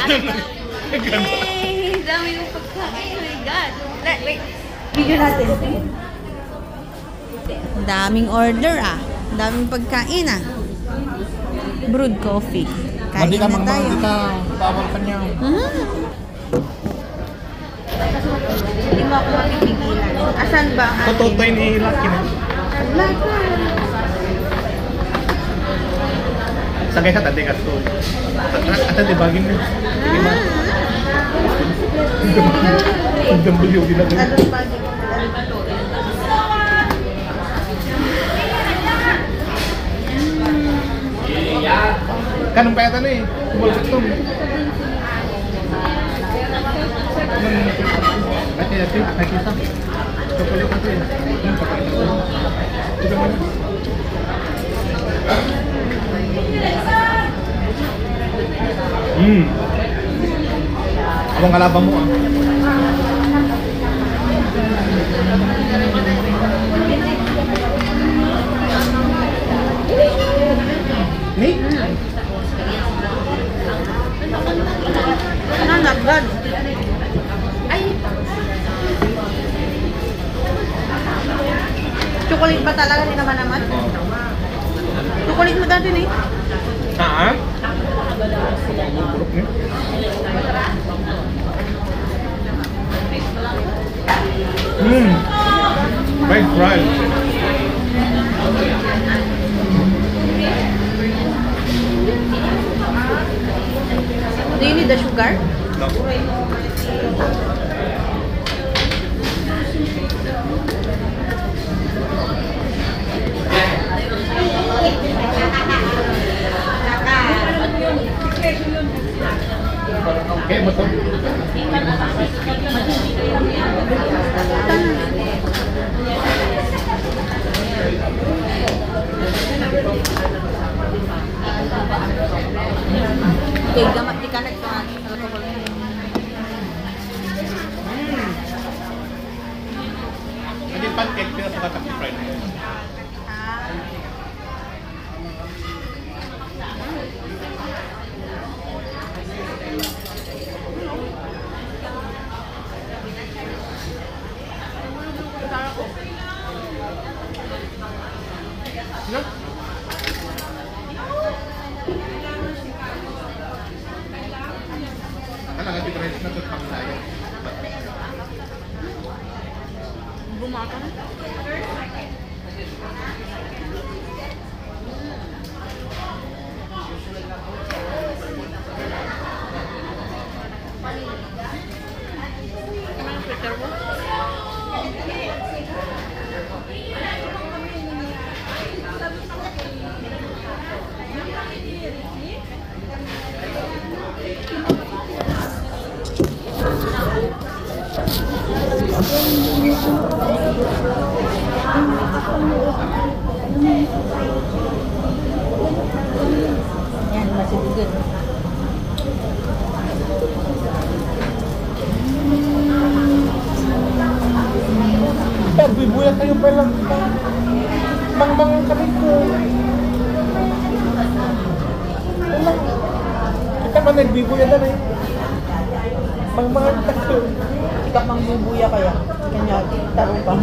Yay! Dami yung pagkain. Oh my God. Wait. Video natin. Daming order ah. Daming pagkain ah. Brewed coffee. Kain na tayo. Bawal ka niya. Hindi mo ako mapipigilan. Asan ba ang atin? Tututoy ni Lucky na. Sagay ka tadi ka to. Ata di bagin na. Ang gambulyo din ako. Kanong pa yata na eh. Kumulot ito. Hati-hati, nakita. Chocolate na ito eh. Ito naman. Abang kalabang mo ah. Ni? Nanagad. Ay. Chocolate ba talaga? Hindi naman. Chocolate mo dati eh. Saan? French fries. Do you need the sugar? No. Okay, betul. Okay, gamat di kanak sa alcohol. Jadi pancake kita suka tapi fried. No? Karena nanti berhasil untuk saya. Bumakan. Yan, masih good. Bubuyat kayo pala. Mang kami ko. Kita man nagbibuyat na eh. Mang tayo. Ikaw mangbubuya kaya. Kanya taro pa.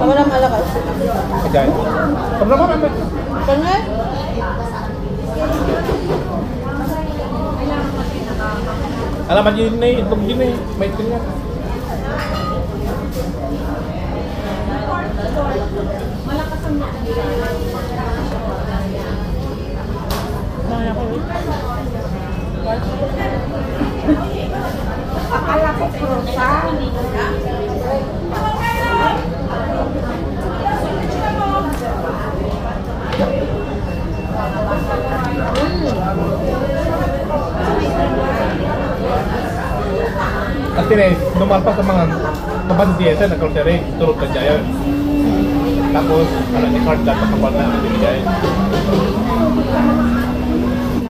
Walang malakas. Ayan. Pernah mo naman. Kanya? Alamat yun na eh. Itong yun eh. May tingnan. Akala ko prusa. Kasi na lumalpas sa mga mabansiyesan na kalsere. Tulog na dyan. Tapos, ni card lang kapal na ang binigay.